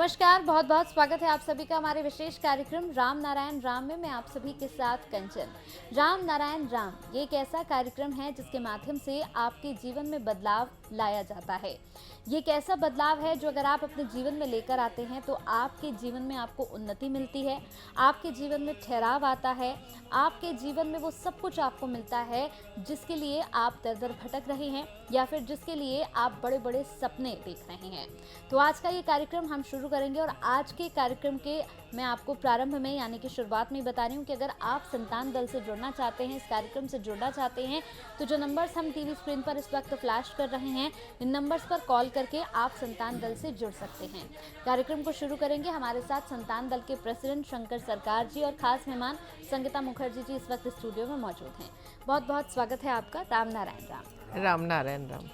नमस्कार, बहुत बहुत स्वागत है आप सभी का हमारे विशेष कार्यक्रम राम नारायण राम में। मैं आप सभी के साथ कंचन। राम नारायण राम ये एक ऐसा कार्यक्रम है जिसके माध्यम से आपके जीवन में बदलाव लाया जाता है। ये एक ऐसा बदलाव है जो अगर आप अपने जीवन में लेकर आते हैं तो आपके जीवन में आपको उन्नति मिलती है, आपके जीवन में ठहराव आता है, आपके जीवन में वो सब कुछ आपको मिलता है जिसके लिए आप दर दर भटक रहे हैं या फिर जिसके लिए आप बड़े बड़े सपने देख रहे हैं। तो आज का ये कार्यक्रम हम शुरू करेंगे और आज के कार्यक्रम के मैं आपको प्रारंभ में यानी कि शुरुआत में बता रही हूँ कि अगर आप संतान दल से जुड़ना चाहते हैं, इस कार्यक्रम से जुड़ना चाहते हैं, तो जो नंबर्स हम टीवी स्क्रीन पर इस वक्त फ्लैश कर रहे हैं, इन नंबर्स पर कॉल करके आप संतान दल से जुड़ सकते हैं। कार्यक्रम को शुरू करेंगे। हमारे साथ संतान दल के प्रेसिडेंट शंकर सरकार जी और खास मेहमान संगीता मुखर्जी जी इस वक्त स्टूडियो में मौजूद हैं। बहुत बहुत स्वागत है आपका। राम नारायण राम। राम नारायण राम।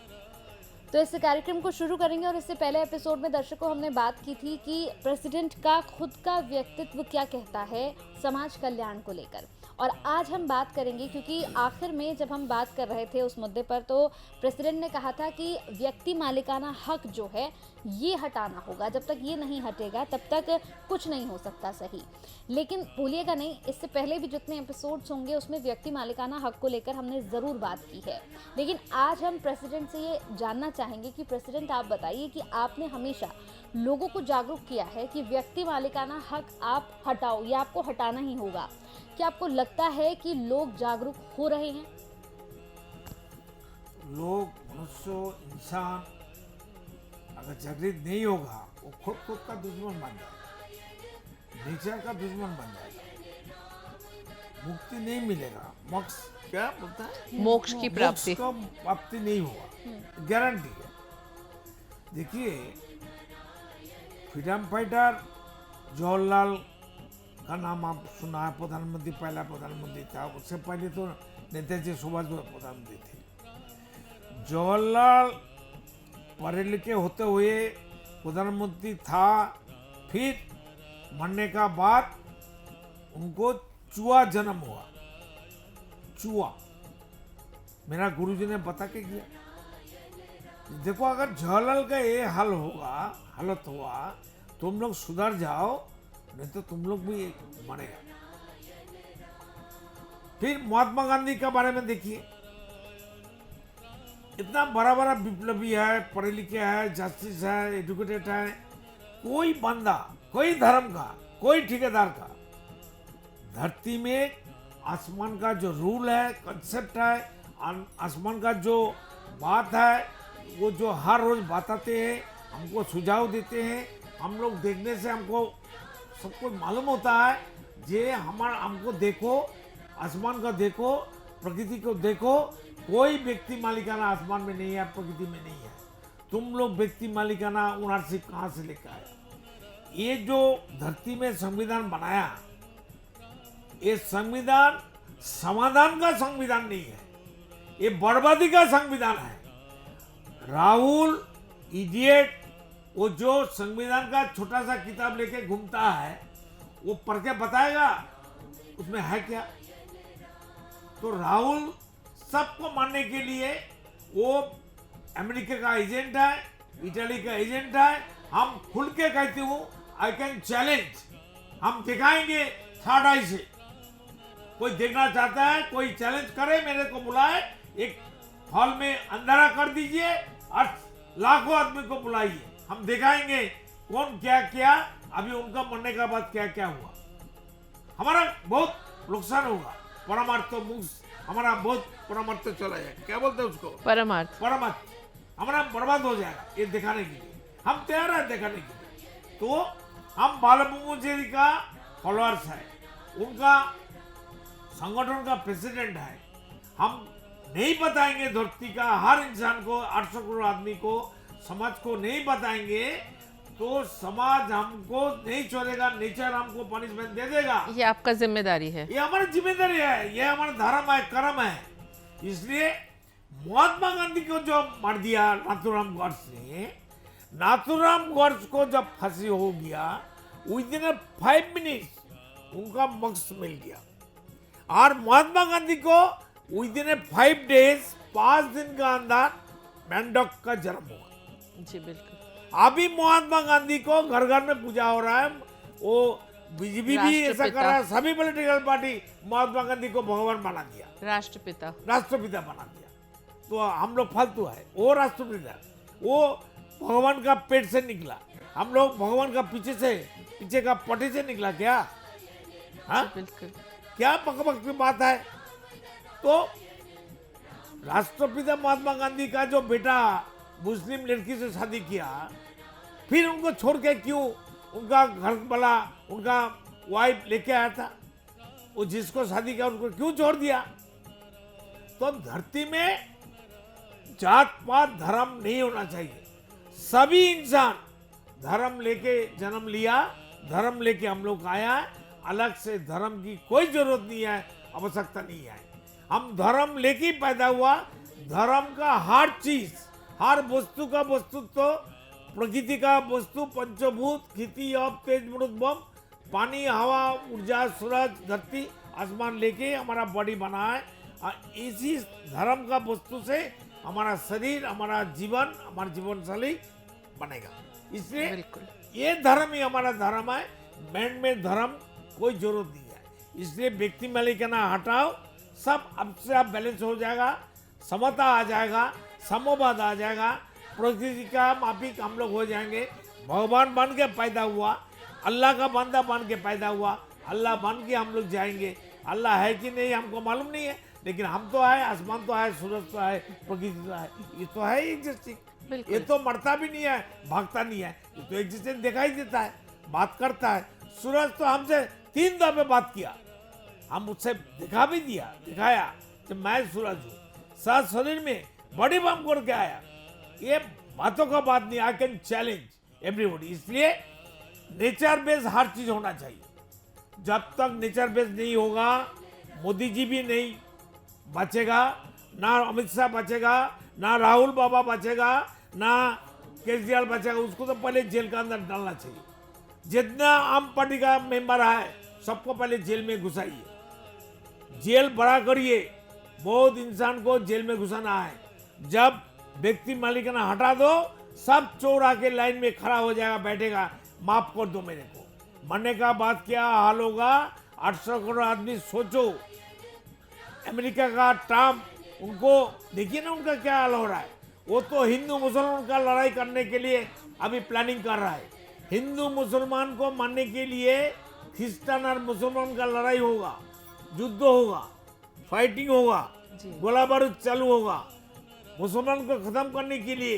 तो इस कार्यक्रम को शुरू करेंगे और इससे पहले एपिसोड में दर्शकों हमने बात की थी कि प्रेसिडेंट का खुद का व्यक्तित्व क्या कहता है समाज कल्याण को लेकर, और आज हम बात करेंगे क्योंकि आखिर में जब हम बात कर रहे थे उस मुद्दे पर तो प्रेसिडेंट ने कहा था कि व्यक्ति मालिकाना हक जो है ये हटाना होगा, जब तक ये नहीं हटेगा तब तक कुछ नहीं हो सकता सही। लेकिन भूलिएगा नहीं, इससे पहले भी जितने एपिसोड्स होंगे उसमें व्यक्ति मालिकाना हक को लेकर हमने ज़रूर बात की है। लेकिन आज हम प्रेसिडेंट से ये जानना चाहेंगे कि प्रेसिडेंट आप बताइए कि आपने हमेशा लोगों को जागरूक किया है कि व्यक्ति मालिकाना हक आप हटाओ या आपको हटाना ही होगा। क्या आपको लगता है कि लोग जागरूक हो रहे हैं? लोग, मनुष्य, इंसान अगर जागृत नहीं होगा वो खुद का दुश्मन बन जाएगा, नेचर का दुश्मन बन जाएगा, मुक्ति नहीं मिलेगा, मोक्ष क्या बोलता है, मोक्ष की प्राप्ति, मोक्ष का प्राप्ति नहीं होगा, गारंटी है। देखिए, फ्रीडम फाइटर जवाहरलाल का नाम आप सुना है, प्रधानमंत्री, पहला प्रधानमंत्री था। उससे पहले तो नेताजी सुभाष बोस प्रधानमंत्री थे। जवाहरलाल पढ़े लिखे होते हुए प्रधानमंत्री था, फिर मरने का बाद उनको चूहा जन्म हुआ। चूहा मेरा गुरुजी ने बता के किया। देखो, अगर जवाहरलाल का ये हालत हुआ, तुम लोग सुधर जाओ, नहीं तो तुम लोग भी मरेगा। फिर महात्मा गांधी के बारे में देखिए, इतना बड़ा बड़ा विप्लवी है, पढ़े लिखे है, जस्टिस है, एजुकेटेड है, कोई बंदा, कोई धर्म का, कोई ठेकेदार का, धरती में आसमान का जो रूल है, कंसेप्ट है, आसमान का जो बात है, वो जो हर रोज बताते हैं, हमको सुझाव देते हैं, हम लोग देखने से हमको सब कुछ मालूम होता है। जे हमको देखो, आसमान का देखो, प्रकृति को देखो, कोई व्यक्ति मालिकाना आसमान में नहीं है, प्रकृति में नहीं है। तुम लोग व्यक्ति मालिकाना ओनरशिप कहाँ से लेकर आए? ये जो धरती में संविधान बनाया, ये संविधान समाधान का संविधान नहीं है, ये बर्बादी का संविधान है। राहुल इडियट, वो जो संविधान का छोटा सा किताब लेके घूमता है, वो पढ़ के बताएगा उसमें है क्या। तो राहुल सबको मारने के लिए वो अमेरिका का एजेंट है, इटली का एजेंट है। हम खुल के कहते हूँ, आई कैन चैलेंज, हम दिखाएंगे थर्ड आई से। कोई देखना चाहता है, कोई चैलेंज करे, मेरे को बुलाए, एक हॉल में अंधेरा कर दीजिए और लाखों आदमी को बुलाइए, हम दिखाएंगे कौन क्या किया, अभी उनका मरने के बाद क्या क्या हुआ। हमारा बहुत नुकसान होगा, परमार्थ हमारा बहुत परमार्थ चला जाएगा, क्या बोलते हैं उसको, परमार्थ हमारा बर्बाद हो जाएगा। ये दिखाने के लिए हम तैयार है, दिखाने के लिए। तो हम बालभूमि जी का फॉलोअर्स है, उनका संगठन का प्रेसिडेंट है। हम नहीं बताएंगे धरती का हर इंसान को, 800 करोड़ आदमी को, समाज को नहीं बताएंगे तो समाज हमको नहीं छोड़ेगा, नेचर हमको पनिशमेंट दे देगा। ये आपका जिम्मेदारी है, ये हमारी जिम्मेदारी है, ये हमारा धर्म है, कर्म है। इसलिए महात्मा गांधी को जो मार दिया नाथूराम गोड्स ने, नाथूराम गोड्स को जब फांसी हो गया, विद इन 5 मिनट्स उनका मोक्ष मिल गया। और महात्मा गांधी को विद इन 5 डेज, 5 दिन का अंदर मैंडोक का जन्म हुआ। जी बिल्कुल। अभी महात्मा गांधी को घर घर में पूजा हो रहा है, वो बीजेपी भी ऐसा राष्ट्रपिता। कर रहा है, सभी पॉलिटिकल पार्टी महात्मा गांधी को भगवान बना दिया, राष्ट्रपिता। राष्ट्रपिता बना दिया। तो हम लोग फालतू है, वो राष्ट्रपिता, वो भगवान का पेट से निकला, हम लोग भगवान का पीछे का पटी से निकला क्या? हाँ, बिल्कुल। क्या बकबक की बात है? तो राष्ट्रपिता महात्मा गांधी का जो बेटा मुस्लिम लड़की से शादी किया, फिर उनको छोड़ के क्यों उनका घर वाला, उनका वाइफ लेके आया था, वो जिसको शादी किया उनको क्यों छोड़ दिया? तो धरती में जात पात धर्म नहीं होना चाहिए, सभी इंसान धर्म लेके जन्म लिया, धर्म लेके हम लोग आया, अलग से धर्म की कोई जरूरत नहीं है, आवश्यकता नहीं है। हम धर्म लेके ही पैदा हुआ, धर्म का हर चीज, हर वस्तु का वस्तुत्व, प्रकृति का वस्तु, पंचभूत, खेती, अब तेज बम, पानी, हवा, ऊर्जा, सूरज, धरती, आसमान लेके हमारा बॉडी बना है, और इसी धर्म का वस्तु से हमारा शरीर, हमारा जीवन, हमारा जीवन शैली बनेगा। इसलिए बिल्कुल। ये धर्म ही हमारा धर्म है, मैन में धर्म कोई जरूरत नहीं है। इसलिए व्यक्ति मालिकाना हटाओ, सब अब से आप बैलेंस हो जाएगा, समता आ जाएगा, समोवाद आ जाएगा, प्रकृति का माफिक हम लोग हो जाएंगे। भगवान बन के पैदा हुआ, अल्लाह का बंदा बन के पैदा हुआ, अल्लाह बन के हम लोग जाएंगे। अल्लाह है कि नहीं हमको मालूम नहीं है, लेकिन हम तो है, आसमान तो है, सूरज तो है, प्रकृति तो है, ये तो है एग्जिस्टिंग। बिल्कुल। ये तो मरता भी नहीं है, भागता नहीं है, ये तो एग्जिस्टेंस दिखाई देता है, बात करता है। सूरज तो हमसे 3 दफे बात किया, हम उससे दिखा भी दिखाया कि मैं सूरज हूँ, सात शरीर में बड़ी बम करके आया। ये बातों का बात नहीं, आई कैन चैलेंज एवरीबॉडी। इसलिए नेचर बेस्ड हर चीज होना चाहिए। जब तक नेचर बेस्ड नहीं होगा, मोदी जी भी नहीं बचेगा, ना अमित शाह बचेगा, ना राहुल बाबा बचेगा, ना केजरीवाल बचेगा। उसको तो पहले जेल के अंदर डालना चाहिए। जितना आम पार्टी का मेंबर है सबको पहले जेल में घुसाइए, जेल बड़ा करिए। बहुत इंसान को जेल में घुसाना है। जब व्यक्ति मालिकाना हटा दो, सब चोर आके लाइन में खड़ा हो जाएगा, बैठेगा, माफ कर दो मेरे को। मरने का बाद क्या हाल होगा? 800 करोड़ आदमी सोचो। अमेरिका का ट्रम्प, उनको देखिए ना उनका क्या हाल हो रहा है। वो तो हिंदू मुसलमान का लड़ाई करने के लिए अभी प्लानिंग कर रहा है। हिंदू मुसलमान को मारने के लिए क्रिश्चियन और मुसलमान का लड़ाई होगा, युद्ध होगा, फाइटिंग होगा, गोला बारूद चालू होगा। मुसलमान को खत्म करने के लिए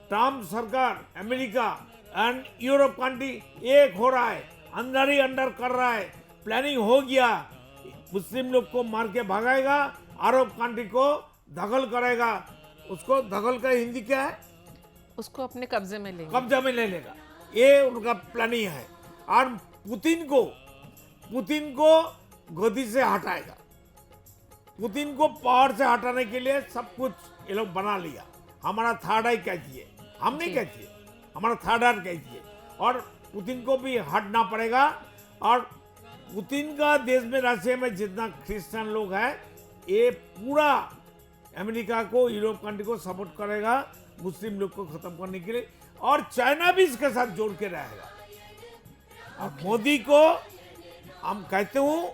ट्रम्प सरकार, अमेरिका एंड यूरोप कंट्री एक हो रहा है, अंदर ही अंदर कर रहा है, प्लानिंग हो गया। मुस्लिम लोग को मार के भगाएगा, अरब कंट्री को दखल करेगा। उसको दखल का हिंदी क्या है? उसको अपने कब्जे में लेंगे। कब्जा में ले लेगा, ये उनका प्लानिंग है। और पुतिन को गद्दी से हटाएगा। पुतिन को पावर से हटाने के लिए सब कुछ ये लोग बना लिया। हमारा थर्ड आई कहती है, हम नहीं कहती है, हमारा थर्ड आई कहती है। और पुतिन को भी हटना पड़ेगा। और पुतिन का देश में, रशिया में जितना क्रिश्चियन लोग हैं, ये पूरा अमेरिका को, यूरोप कंट्री को सपोर्ट करेगा मुस्लिम लोग को खत्म करने के लिए। और चाइना भी इसके साथ जोड़ के रहेगा। अब मोदी को हम कहते हूँ,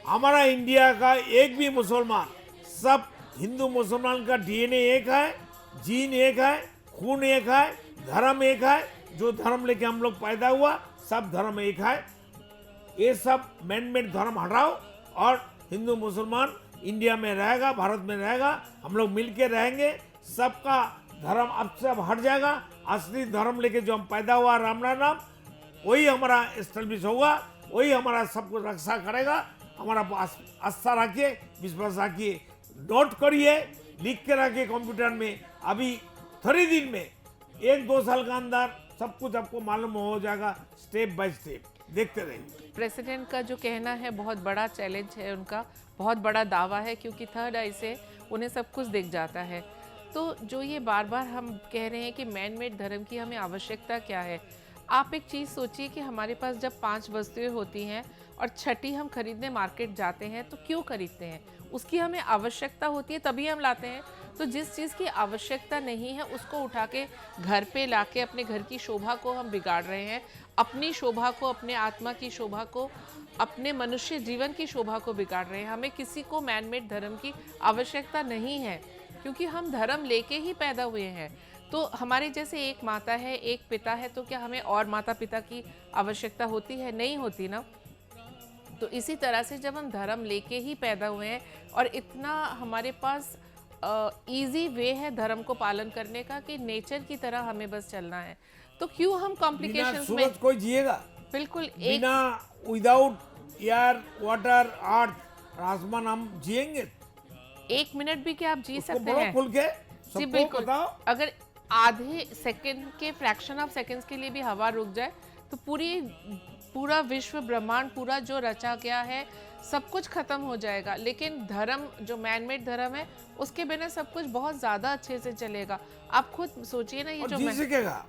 हमारा इंडिया का एक भी मुसलमान, सब हिंदू मुसलमान का डीएनए एक है, जीन एक है, खून एक है, धर्म एक है। जो धर्म लेके हम लोग पैदा हुआ, सब धर्म एक है। ये सब मैन मेड धर्म हटाओ और हिंदू मुसलमान इंडिया में रहेगा, भारत में रहेगा, हम लोग मिल के रहेंगे। सबका धर्म अब से अब हट जाएगा। असली धर्म लेके जो हम पैदा हुआ, राम नाम, वही हमारा एस्टेब्लिश होगा, वही हमारा सबको रक्षा करेगा। हमारा आस्था रखिए, विश्वास रखिए, नोट करिए, लिख के रखिए कंप्यूटर में। अभी थोड़ी दिन में, 1-2 साल का अंदर सब कुछ आपको मालूम हो जाएगा, स्टेप बाय स्टेप। देखते रहिए। प्रेसिडेंट का जो कहना है बहुत बड़ा चैलेंज है उनका, बहुत बड़ा दावा है, क्योंकि थर्ड आई से उन्हें सब कुछ दिख जाता है। तो जो ये बार बार हम कह रहे हैं कि मैन मेड धर्म की हमें आवश्यकता क्या है, आप एक चीज़ सोचिए कि हमारे पास जब 5 वस्तुएं होती हैं और छठी हम खरीदने मार्केट जाते हैं तो क्यों खरीदते हैं? उसकी हमें आवश्यकता होती है तभी हम लाते हैं। तो जिस चीज़ की आवश्यकता नहीं है उसको उठा के घर पे लाके अपने घर की शोभा को हम बिगाड़ रहे हैं। अपनी शोभा को, अपने आत्मा की शोभा को, अपने मनुष्य जीवन की शोभा को बिगाड़ रहे हैं। हमें किसी को मैन मेड धर्म की आवश्यकता नहीं है, क्योंकि हम धर्म लेके ही पैदा हुए हैं। तो हमारे जैसे एक माता है, एक पिता है, तो क्या हमें और माता पिता की आवश्यकता होती है? नहीं होती ना। तो इसी तरह से जब हम धर्म लेके ही पैदा हुए हैं और इतना हमारे पास इजी वे है धर्म को पालन करने का कि नेचर की तरह हमें बस चलना है, तो क्यों हम बिना कॉम्प्लिकेशंस में? सूरज कोई जिएगा? बिल्कुल। एक बिना विदाउट एयर वाटर अर्थ आसमान हम जिएंगे? 1 मिनट भी क्या आप जी उसको सकते बोलो हैं? खुल के, जी सबको बिल्कुल। बताओ। अगर आधे सेकंड के फ्रैक्शन ऑफ सेकंड्स के लिए भी हवा रुक जाए तो पूरा विश्व ब्रह्मांड, पूरा जो रचा गया है, सब कुछ खत्म हो जाएगा। लेकिन धर्म, जो मैन मेड धर्म है, उसके बिना सब कुछ बहुत ज्यादा अच्छे से चलेगा। आप खुद सोचिए ना, ये और जो जी सकेगा?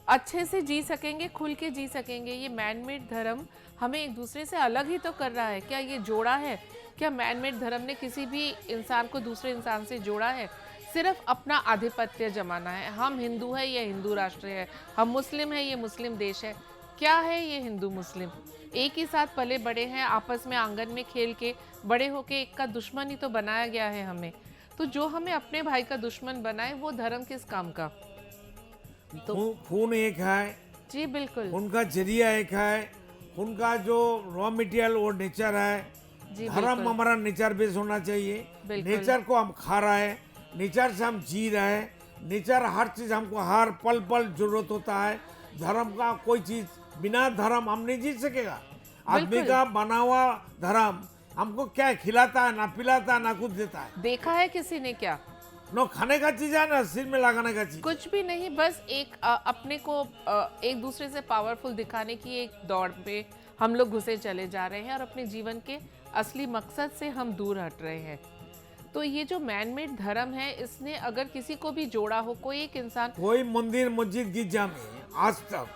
अच्छे से जी सकेंगे, खुल के जी सकेंगे। ये मैन मेड धर्म हमें एक दूसरे से अलग ही तो कर रहा है। क्या ये जोड़ा है? क्या मैन मेड धर्म ने किसी भी इंसान को दूसरे इंसान से जोड़ा है? सिर्फ अपना आधिपत्य जमाना है। हम हिंदू है, ये हिंदू राष्ट्र है। हम मुस्लिम है, ये मुस्लिम देश है। क्या है ये हिंदू मुस्लिम? एक ही साथ पले बड़े हैं, आपस में आंगन में खेल के बड़े होके एक का दुश्मन ही तो बनाया गया है हमें। तो जो हमें अपने भाई का दुश्मन बनाए, वो धर्म किस काम का? तो खून एक है, जी बिल्कुल। उनका जरिया एक है, उनका जो रॉ मटेरियल वो नेचर है। जी धर्म बिल्कुल। हमारा नेचर बेस होना चाहिए। बिल्कुल। नेचर को हम खा रहे हैं, नेचर से हम जी रहे हैं। नेचर हर चीज हमको हर पल पल जरूरत होता है। धर्म का कोई चीज बिना धर्म हम नहीं जी सकेगा। आदमी बिल्कुल। का बना हुआ धर्म हमको क्या खिलाता है, ना पिलाता है, ना कुछ देता है। देखा है किसी ने क्या? नो खाने का चीज है, ना सिर में लगाने का चीज। कुछ भी नहीं। बस एक अपने को एक दूसरे से पावरफुल दिखाने की एक दौड़ पे हम लोग घुसे चले जा रहे हैं और अपने जीवन के असली मकसद से हम दूर हट रहे हैं। तो ये जो मैन मेड धर्म है, इसने अगर किसी को भी जोड़ा हो, कोई एक इंसान, कोई मंदिर मस्जिद गिरजा में आज तक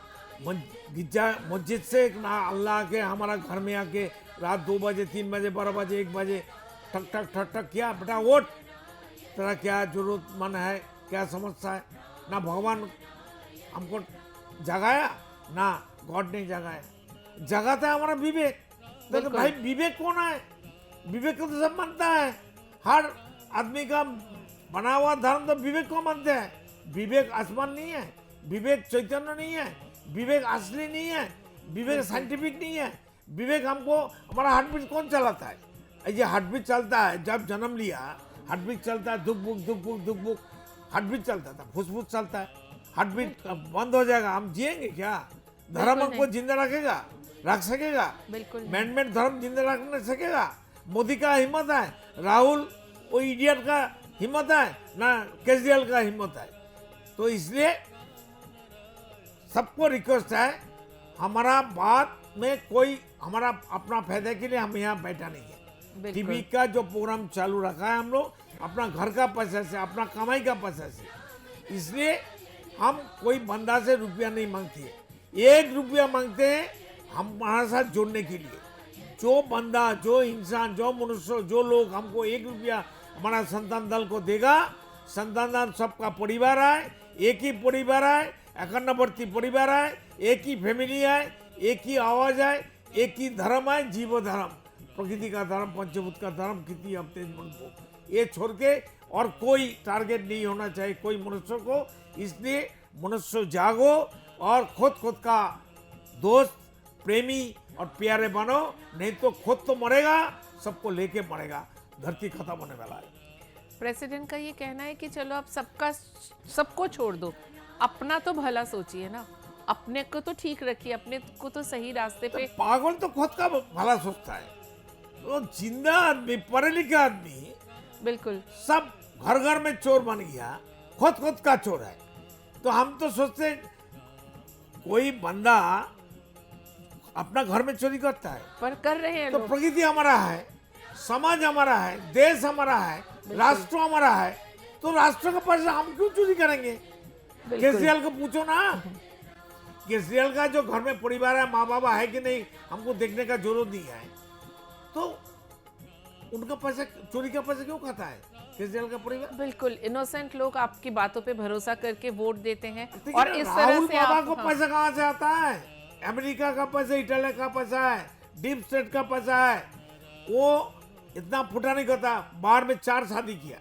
गिरजा मस्जिद से ना अल्लाह के हमारा घर में आके रात 2 बजे 3 बजे 12 बजे 1 बजे ठक ठक ठक ठक किया, बेटा वोट तेरा क्या जरूरतमंद है, क्या समस्या है? ना भगवान हमको जगाया, ना गॉड ने जगाया। जगाता है हमारा विवेक। तो बिल्कुल। भाई विवेक कौन है? विवेक को तो सब मानता है। हर आदमी का बना हुआ धर्म तो विवेक को मानते हैं। विवेक आसमान नहीं है, विवेक चैतन्य नहीं है, विवेक असली नहीं है, विवेक साइंटिफिक नहीं है। विवेक हमको, हमारा हार्ट बीट कौन चलाता है? ये हार्ट बीट चलता है। जब जन्म लिया हार्ट बीट चलता है, दुख बुक दुख बुक दुख बुक, हार्ट बीट चलता था, फुसफुस चलता है। हार्ट बीट बंद हो जाएगा, हम जिएंगे क्या? धर्म बिल्कुल हमको जिंदा रखेगा, रख सकेगा? बिल्कुल नहीं। मैन मेड धर्म जिंदा रख नहीं सकेगा। मोदी का हिम्मत है, राहुल वो इडियट का हिम्मत है, ना केजरीवाल का हिम्मत है। तो इसलिए सबको रिक्वेस्ट है, हमारा बात में कोई हमारा अपना फायदे के लिए हम यहाँ बैठा नहीं है। बिल्कुल। टीवी का जो प्रोग्राम चालू रखा है हम लोग अपना घर का पैसा से, अपना कमाई का पैसा से। इसलिए हम कोई बंदा से रुपया नहीं मांगते हैं, 1 रुपया मांगते हैं हमारे साथ जोड़ने के लिए। जो बंदा, जो इंसान, जो मनुष्य, जो लोग हमको 1 रुपया हमारा संतान दल को देगा, संतान दल सबका परिवार है, एक ही परिवार है, एकान्नवर्ती परिवार है, एक ही फैमिली है, एक ही आवाज है, एक ही धर्म है, जीव धर्म, प्रकृति का धर्म, पंचभूत का धर्म, कितनी अब तेज मन को, ये छोड़ के और कोई टारगेट नहीं होना चाहिए कोई मनुष्य को। इसलिए मनुष्य जागो और खुद का दोस्त, प्रेमी और प्यारे बनो, नहीं तो खुद तो मरेगा, सबको लेके मरेगा। धरती खत्म होने वाला है। प्रेसिडेंट का ये कहना है कि चलो आप सबको छोड़ दो, अपना तो भला सोचिए ना, अपने को तो ठीक रखिए, अपने को तो सही रास्ते पे। तो पागल तो खुद का भला सोचता है। तो जिंदा आदमी, पढ़े लिखे आदमी, बिल्कुल सब घर घर में चोर बन गया, खुद का चोर है। तो हम तो सोचते कोई बंदा अपना घर में चोरी करता है, पर कर रहे हैं तो लोग। प्रकृति हमारा है, समाज हमारा है, देश हमारा है, राष्ट्र हमारा है, तो राष्ट्र का पैसा हम क्यों चोरी करेंगे? बिल्कुल। केजरीवाल को पूछो ना केजरीवाल का जो घर में परिवार है, माँ बाबा है कि नहीं, हमको देखने का जरूरत नहीं है। तो उनका पैसा, चोरी का पैसा क्यों खाता है केजरीवाल का परिवार? बिल्कुल इनोसेंट लोग आपकी बातों पे भरोसा करके वोट देते हैं देखिए और ना, इस तरह राहुल से बाबा आप को पैसा कहाँ से आता है? अमेरिका का पैसा, इटाली का पैसा है, डीप स्टेट का पैसा है। वो इतना फुटा नहीं करता। बाहर में 4 शादी किया।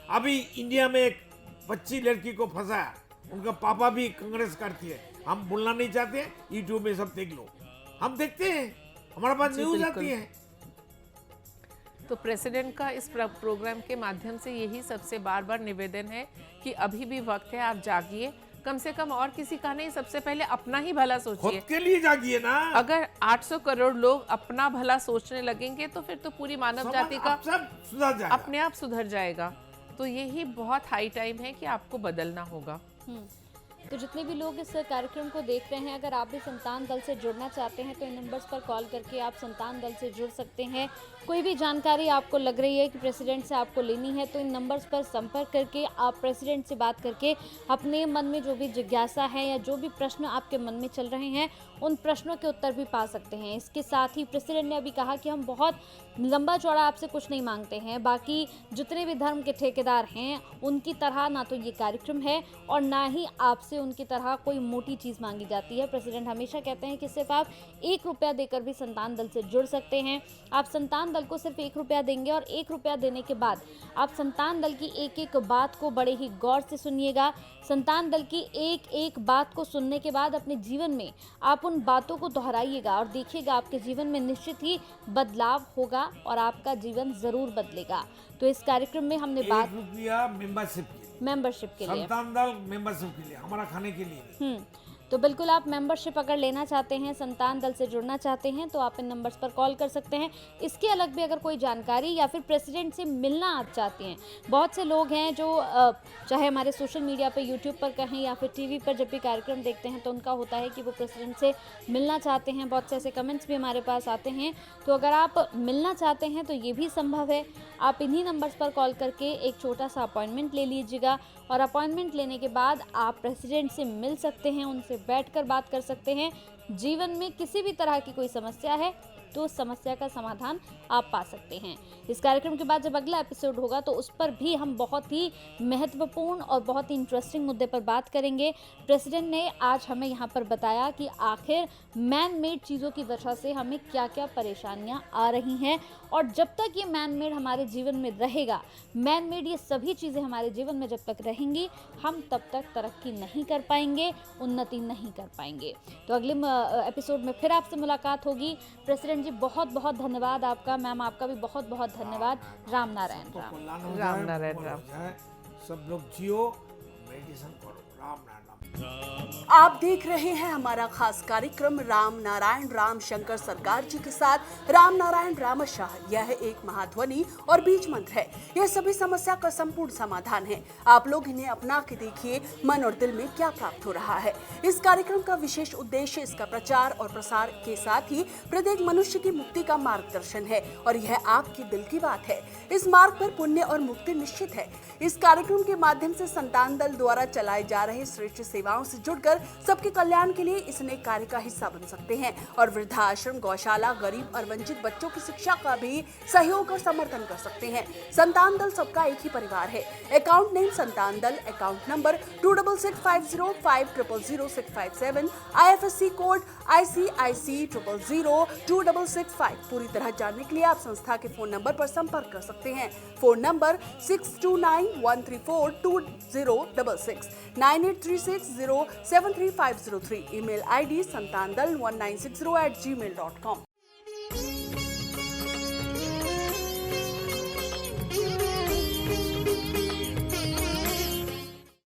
अभी इंडिया में एक 25 लड़की को फंसाया। उनका पापा भी कांग्रेस करती है। हम बोलना नहीं चाहते, यूट्यूब में सब देख लो। हम देखते हैं, हमारे पास जी, न्यूज बिल्कुल। आती है। तो प्रेसिडेंट का इस प्रोग्राम के माध्यम से यही सबसे बार बार निवेदन है कि अभी भी वक्त है, आप जागिए, कम से कम और किसी का नहीं, सबसे पहले अपना ही भला खुद सोचिए। के लिए जागिए ना। अगर 800 करोड़ लोग अपना भला सोचने लगेंगे तो फिर तो पूरी मानव जाति का सब सुधर जाएगा। अपने आप सुधर जाएगा। तो यही बहुत हाई टाइम है कि आपको बदलना होगा। तो जितने भी लोग इस कार्यक्रम को देख रहे हैं, अगर आप भी संतान दल से जुड़ना चाहते हैं तो इन नंबर्स पर कॉल करके आप संतान दल से जुड़ सकते हैं। कोई भी जानकारी आपको लग रही है कि प्रेसिडेंट से आपको लेनी है तो इन नंबर्स पर संपर्क करके आप प्रेसिडेंट से बात करके अपने मन में जो भी जिज्ञासा है या जो भी प्रश्न आपके मन में चल रहे हैं उन प्रश्नों के उत्तर भी पा सकते हैं। इसके साथ ही प्रेसिडेंट ने अभी कहा कि हम बहुत लंबा चौड़ा आपसे कुछ नहीं मांगते हैं, बाकी जितने भी धर्म के ठेकेदार हैं उनकी तरह ना तो ये कार्यक्रम है और ना ही आपसे उनकी तरह कोई मोटी चीज़ मांगी जाती है। प्रेसिडेंट हमेशा कहते हैं कि सिर्फ आप 1 रुपया देकर भी संतान दल से जुड़ सकते हैं। आप संतान दल को सिर्फ 1 रुपया देंगे और 1 रुपया देने के बाद आप संतान दल की एक एक बात को बड़े ही गौर से सुनिएगा। संतान दल की एक एक बात को सुनने के बाद अपने जीवन में आप उन बातों को दोहराइएगा और देखिएगा आपके जीवन में निश्चित ही बदलाव होगा और आपका जीवन जरूर बदलेगा। तो इस कार्यक्रम में हमने बात 1 रुपया मेंबरशिप के लिए, संतान दल मेंबरशिप के लिए, हमारा खाने के लिए नहीं। तो बिल्कुल आप मेंबरशिप अगर लेना चाहते हैं, संतान दल से जुड़ना चाहते हैं तो आप इन नंबर्स पर कॉल कर सकते हैं। इसके अलग भी अगर कोई जानकारी या फिर प्रेसिडेंट से मिलना आप चाहते हैं, बहुत से लोग हैं जो चाहे हमारे सोशल मीडिया पे, यूट्यूब पर कहें या फिर टीवी पर जब भी कार्यक्रम देखते हैं तो उनका होता है कि वो प्रेसिडेंट से मिलना चाहते हैं। बहुत से ऐसे कमेंट्स भी हमारे पास आते हैं। तो अगर आप मिलना चाहते हैं तो ये भी संभव है। आप इन्हीं नंबर्स पर कॉल करके एक छोटा सा अपॉइंटमेंट ले लीजिएगा और अपॉइंटमेंट लेने के बाद आप प्रेसिडेंट से मिल सकते हैं, उनसे बैठकर बात कर सकते हैं। जीवन में किसी भी तरह की कोई समस्या है तो उस समस्या का समाधान आप पा सकते हैं। इस कार्यक्रम के बाद जब अगला एपिसोड होगा तो उस पर भी हम बहुत ही महत्वपूर्ण और बहुत ही इंटरेस्टिंग मुद्दे पर बात करेंगे। प्रेसिडेंट ने आज हमें यहाँ पर बताया कि आखिर मैन मेड चीज़ों की वजह से हमें क्या क्या परेशानियाँ आ रही हैं और जब तक ये मैन मेड हमारे जीवन में रहेगा, मैन मेड ये सभी चीज़ें हमारे जीवन में जब तक रहेंगी, हम तब तक तरक्की नहीं कर पाएंगे, उन्नति नहीं कर पाएंगे। तो अगले एपिसोड में फिर आपसे मुलाकात होगी। प्रेसिडेंट जी बहुत बहुत धन्यवाद आपका। मैम आपका भी बहुत बहुत धन्यवाद। राम नारायण राम। राम नारायण राम। सब लोग जियो, मेडिटेशन करो। राम नारायण। आप देख रहे हैं हमारा खास कार्यक्रम राम नारायण राम शंकर सरकार जी के साथ राम नारायण रामशाह। यह एक महाध्वनि और बीज मंत्र है। यह सभी समस्या का संपूर्ण समाधान है। आप लोग इन्हें अपना के देखिए, मन और दिल में क्या प्राप्त हो रहा है। इस कार्यक्रम का विशेष उद्देश्य इसका प्रचार और प्रसार के साथ ही प्रत्येक मनुष्य की मुक्ति का मार्गदर्शन है और यह आपके दिल की बात है। इस मार्ग पर पुण्य और मुक्ति निश्चित है। इस कार्यक्रम के माध्यम से संतान दल द्वारा चलाए जा रहे श्रेष्ठ सेवाओं से जुड़कर सबके कल्याण के लिए इस नेक कार्य का हिस्सा बन सकते हैं और वृद्धाश्रम, गौशाला, गरीब और वंचित बच्चों की शिक्षा का भी सहयोग और समर्थन कर सकते हैं। संतान दल सबका एक ही परिवार है। अकाउंट नेम संतान दल, account number 266505000657, IFSC code ICIC 000265। पूरी तरह जानने के लिए आप संस्था के फोन नंबर पर संपर्क कर सकते हैं। Phone number 6291342066, 9836073503। Email ID santandal1960@gmail.com।